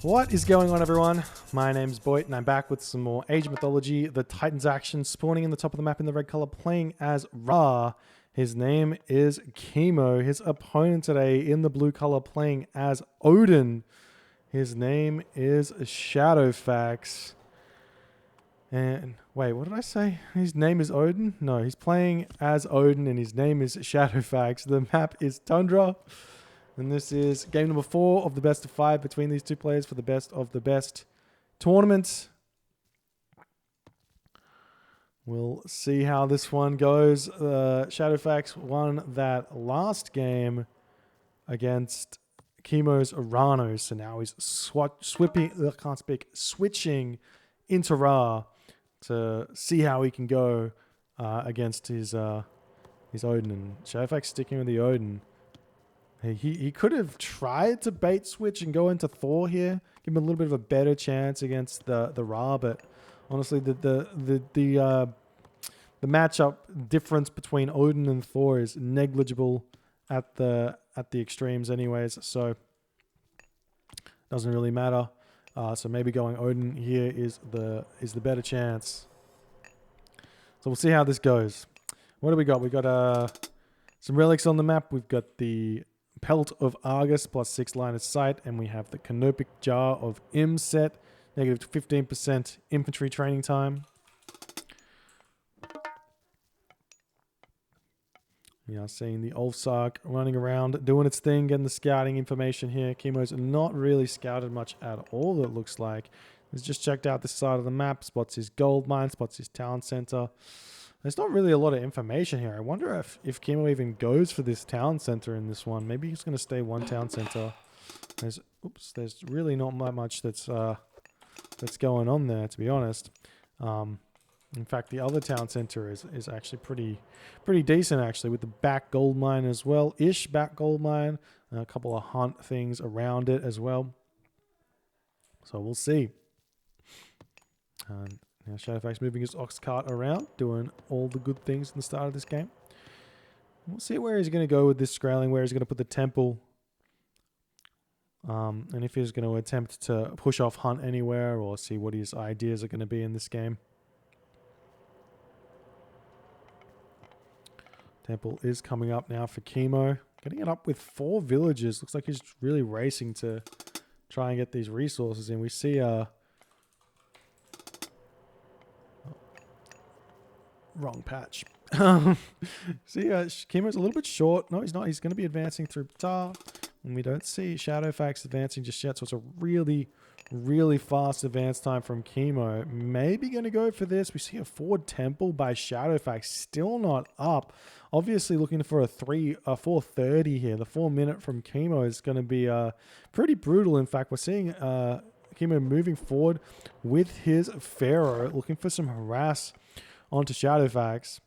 What is going on, everyone? My name's Boyd, and I'm back with some more Age of Mythology. The Titans action spawning in the top of the map in the red color, playing as Ra. His name is Kimo. His opponent today in the blue color, playing as Odin. His name is Shadowfax. And wait, what did I say? His name is Odin? No, he's playing as Odin, and his name is Shadowfax. The map is Tundra. And this is game number 4 of the best of 5 between these two players for the best of the best tournament. We'll see how this one goes. Shadowfax won that last game against Kimo's Urano. So now he's switching into Ra to see how he can go against his Odin. And Shadowfax sticking with the Odin. He could have tried to bait switch and go into Thor here, give him a little bit of a better chance against the Ra, but honestly the matchup difference between Odin and Thor is negligible at the extremes anyways, so doesn't really matter. So maybe going Odin here is the better chance. So we'll see how this goes. What do we got? We got some relics on the map. We've got the Pelt of Argus plus 6 line of sight, and we have the Canopic Jar of Imset, negative 15% infantry training time. We are seeing the Ulfsark running around, doing its thing, getting the scouting information here. Kimo's not really scouted much at all, it looks like. He's just checked out this side of the map, spots his gold mine, spots his town center. There's not really a lot of information here. I wonder if Kimo even goes for this town center in this one. Maybe he's going to stay one town center. There's really not much that's going on there, to be honest. In fact, the other town center is actually pretty decent, actually, with the back gold mine as well. Back gold mine. And a couple of hunt things around it as well. So we'll see. Now Shadowfax moving his ox cart around, doing all the good things in the start of this game. We'll see where he's going to go with this Skraeling, where he's going to put the temple. And if he's going to attempt to push off hunt anywhere, or see what his ideas are going to be in this game. Temple is coming up now for Kimo. Getting it up with 4 villages. Looks like he's really racing to try and get these resources in. We see wrong patch. See, Kimo's a little bit short. No, he's not. He's going to be advancing through Tar. And we don't see Shadowfax advancing just yet. So it's a really, really fast advance time from Kimo. Maybe going to go for this. We see a forward temple by Shadowfax. Still not up. Obviously looking for a 4:30 here. The 4 minute from Kimo is going to be pretty brutal. In fact, we're seeing Kimo moving forward with his Pharaoh, looking for some harass onto Shadowfax.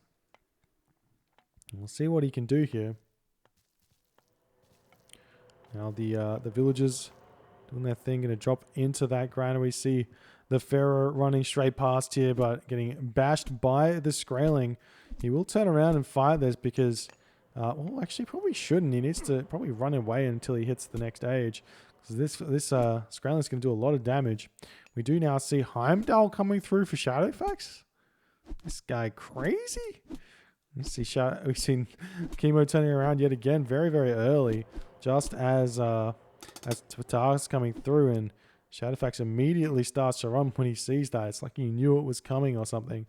We'll see what he can do here. Now the villagers doing their thing, going to drop into that ground. We see the Pharaoh running straight past here, but getting bashed by the Skraeling. He will turn around and fight this because, well, actually probably shouldn't. He needs to probably run away until he hits the next age. This Skraeling is going to do a lot of damage. We do now see Heimdall coming through for Shadowfax. This guy crazy. We've seen Kimo turning around yet again very, very early, just as Tvatar's coming through, and Shadowfax immediately starts to run when he sees that. It's like he knew it was coming or something.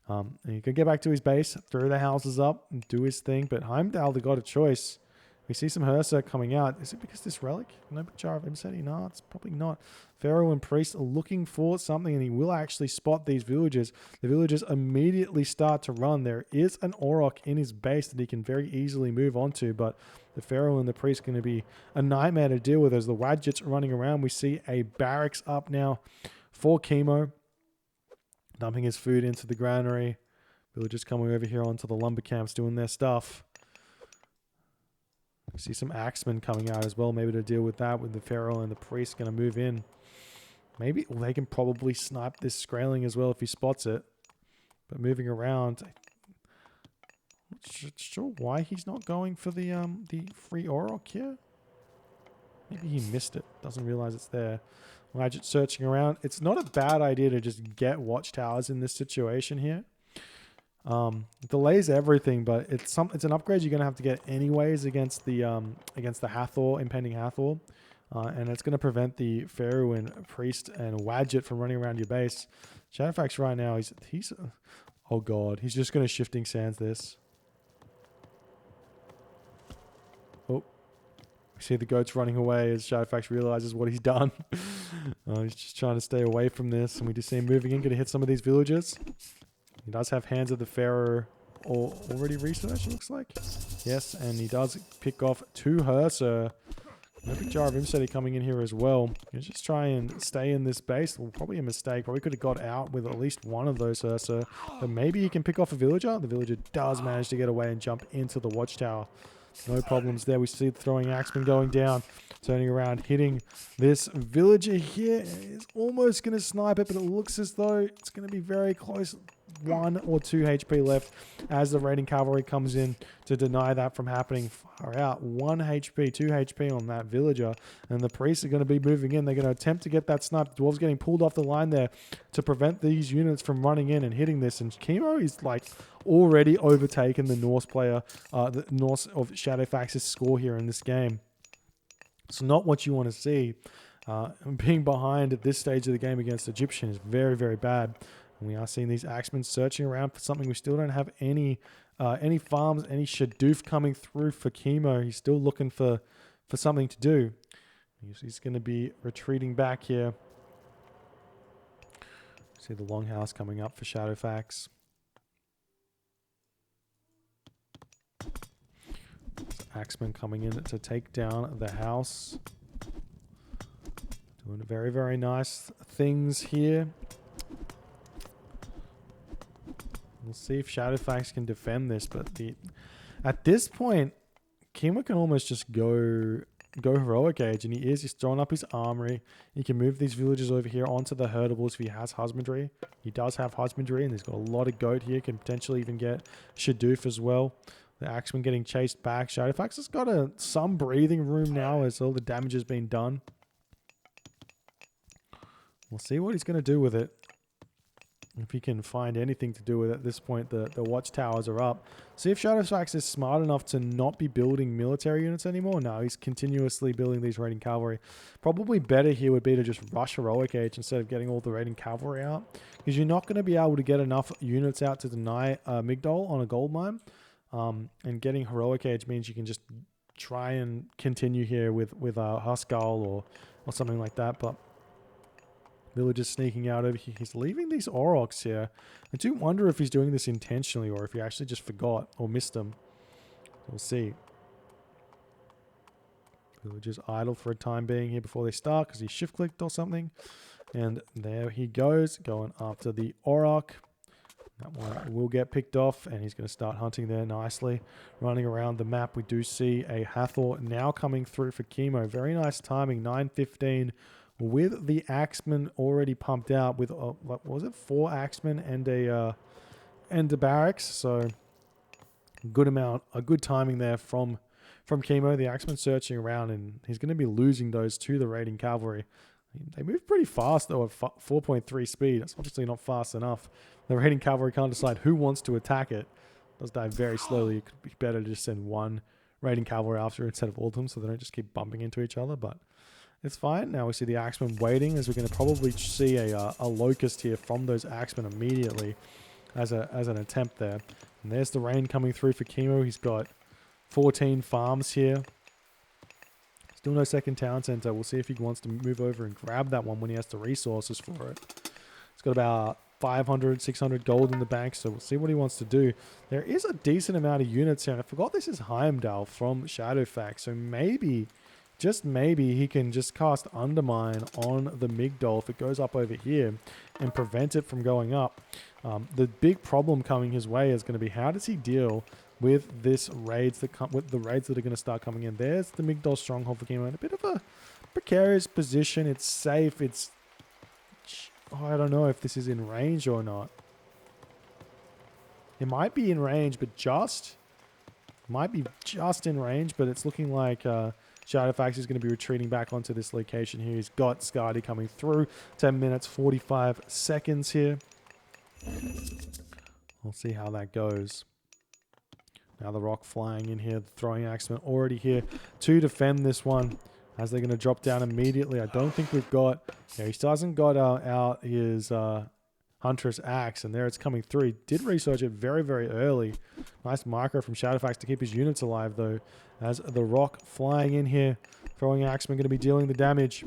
And he could get back to his base, throw the houses up, and do his thing. But Heimdall, the god of choice. We see some Hersa coming out. Is it because this relic? No jar of Imset? No, it's probably not. Pharaoh and Priest are looking for something, and he will actually spot these villagers. The villagers immediately start to run. There is an Auroch in his base that he can very easily move on to, but the Pharaoh and the Priest are going to be a nightmare to deal with as the Wadjets are running around. We see a barracks up now for Kimo, dumping his food into the granary. Villagers coming over here onto the lumber camps doing their stuff. We see some axemen coming out as well, maybe to deal with that, with the Pharaoh and the Priest going to move in. Maybe they can probably snipe this Skraeling as well if he spots it. But moving around, I'm not sure why he's not going for the free Auroch here. Maybe he missed it. doesn't realize it's there. Wadjet searching around. It's not a bad idea to just get watchtowers in this situation here. It delays everything, but it's an upgrade you're gonna have to get anyways against the Hathor, impending Hathor, and it's gonna prevent the Pharaoh and Priest and Wadjet from running around your base. Shadowfax right now, he's oh god, he's just gonna shifting sands this. Oh, we see the goats running away as Shadowfax realizes what he's done. He's just trying to stay away from this, and we just see him moving in, gonna hit some of these villagers. He does have Hands of the Pharaoh already researched, it looks like. Yes, and he does pick off 2 Hersa. No big jar of Imsteady coming in here as well. He's just try and stay in this base. Well, probably a mistake. Probably could have got out with at least one of those Hersa. But maybe he can pick off a villager. The villager does manage to get away and jump into the watchtower. No problems there. We see the throwing axeman going down, turning around, hitting this villager here. Is almost going to snipe it, but it looks as though it's going to be very close. 1 or 2 HP left as the raiding cavalry comes in to deny that from happening. Far out. 1 HP, 2 HP on that villager. And the priests are going to be moving in. They're going to attempt to get that snipe. The dwarves getting pulled off the line there to prevent these units from running in and hitting this. And Kimo is like already overtaken the Norse player, the Norse of Shadowfax's score here in this game. It's not what you want to see. Being behind at this stage of the game against Egyptian is very, very bad. And we are seeing these axemen searching around for something. We still don't have any farms, any Shadoof coming through for Kimo. He's still looking for something to do. He's going to be retreating back here. See the longhouse coming up for Shadowfax. Axemen coming in to take down the house. Doing very, very nice things here. We'll see if Shadowfax can defend this, but at this point, Kimo can almost just go heroic age, and he's throwing up his armory. He can move these villagers over here onto the herdables if he has husbandry. He does have husbandry, and he's got a lot of goat here. Can potentially even get Shadoof as well. The axeman getting chased back. Shadowfax has got some breathing room now as all the damage has been done. We'll see what he's going to do with it. If he can find anything to do with it at this point, the watchtowers are up. See if Shadowfax is smart enough to not be building military units anymore. No, he's continuously building these raiding cavalry. Probably better here would be to just rush heroic age instead of getting all the raiding cavalry out. Because you're not going to be able to get enough units out to deny Migdol on a gold mine. And getting heroic age means you can just try and continue here with Huskal or something like that. But villagers sneaking out over here. He's leaving these aurochs here. I do wonder if he's doing this intentionally or if he actually just forgot or missed them. We'll see. Villagers idle for a time being here before they start because he shift clicked or something. And there he goes, going after the auroch. That one will get picked off, and he's going to start hunting there nicely. Running around the map, we do see a Hathor now coming through for Kimo. Very nice timing, 9:15. With the axemen already pumped out with, what was it, 4 axemen and a barracks. So a good timing there from Kimo. The axemen searching around, and he's going to be losing those to the raiding cavalry. They move pretty fast though at 4.3 speed. That's obviously not fast enough. The raiding cavalry can't decide who wants to attack it. It does die very slowly. It could be better to just send one raiding cavalry after instead of all of them so they don't just keep bumping into each other, but it's fine. Now we see the axemen waiting as we're going to probably see a locust here from those axemen immediately as an attempt there. And there's the rain coming through for Kimo. He's got 14 farms here. Still no second town center. We'll see if he wants to move over and grab that one when he has the resources for it. He's got about 500, 600 gold in the bank, so we'll see what he wants to do. There is a decent amount of units here, and I forgot this is Heimdall from Shadowfax, so maybe, just maybe, he can just cast Undermine on the Migdol if it goes up over here and prevent it from going up. The big problem coming his way is going to be how does he deal with this raids that are going to start coming in. There's the Migdol stronghold for Kimo in a bit of a precarious position. It's safe. I don't know if this is in range or not. It might be in range, but might be just in range, but it's looking like Shadowfax is going to be retreating back onto this location here. He's got Skadi coming through. 10 minutes, 45 seconds here. We'll see how that goes. Now the rock flying in here. The throwing axeman already here to defend this one. As they're going to drop down immediately. I don't think we've got... Yeah, he still hasn't got out his Huntress Axe. And there it's coming through. He did research it very, very early. Nice micro from Shadowfax to keep his units alive, though. As the rock flying in here. Throwing axeman going to be dealing the damage.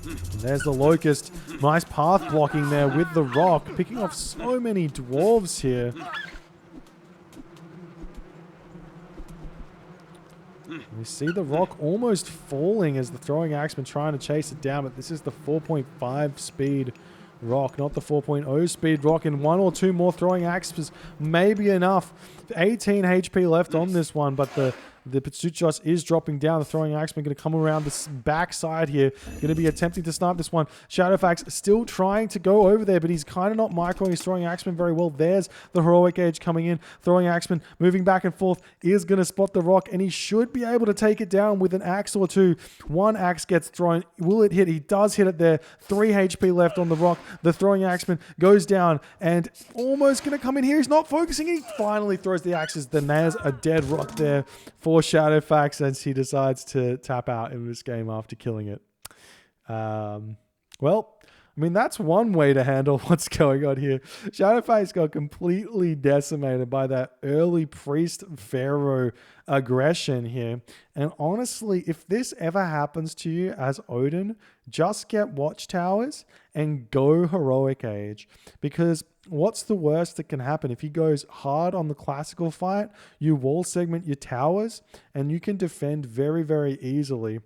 And there's the Locust. Nice path blocking there with the rock. Picking off so many dwarves here. We see the rock almost falling as the throwing axeman trying to chase it down, but this is the 4.5 speed rock, not the 4.0 speed rock, and 1 or 2 more throwing axes may be enough. 18 HP left on this one, but the Patsuchos is dropping down. The throwing axeman going to come around this backside here. Going to be attempting to snipe this one. Shadowfax still trying to go over there, but he's kind of not microing his throwing axeman very well. There's the heroic age coming in. Throwing axeman moving back and forth is going to spot the rock, and he should be able to take it down with an axe or two. 1 axe gets thrown. Will it hit? He does hit it there. 3 HP left on the rock. The throwing axeman goes down and almost going to come in here. He's not focusing. He finally throws the axes. Then there's a dead rock there for Shadowfax as he decides to tap out in this game after killing it. Well, I mean, that's one way to handle what's going on here. Shadowfax got completely decimated by that early Priest Pharaoh aggression here. And honestly, if this ever happens to you as Odin, just get watchtowers and go heroic age. Because what's the worst that can happen? If he goes hard on the classical fight, you wall segment your towers and you can defend very, very easily.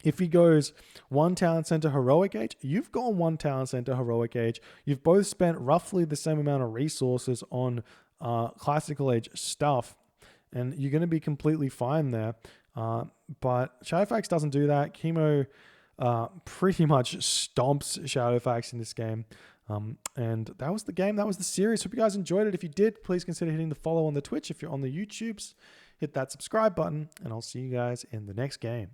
If he goes 1 talent center heroic age, you've gone 1 talent center heroic age. You've both spent roughly the same amount of resources on classical age stuff, and you're going to be completely fine there. But Shadowfax doesn't do that. Kimo pretty much stomps Shadowfax in this game. And that was the game. That was the series. Hope you guys enjoyed it. If you did, please consider hitting the follow on the Twitch. If you're on the YouTubes, hit that subscribe button, and I'll see you guys in the next game.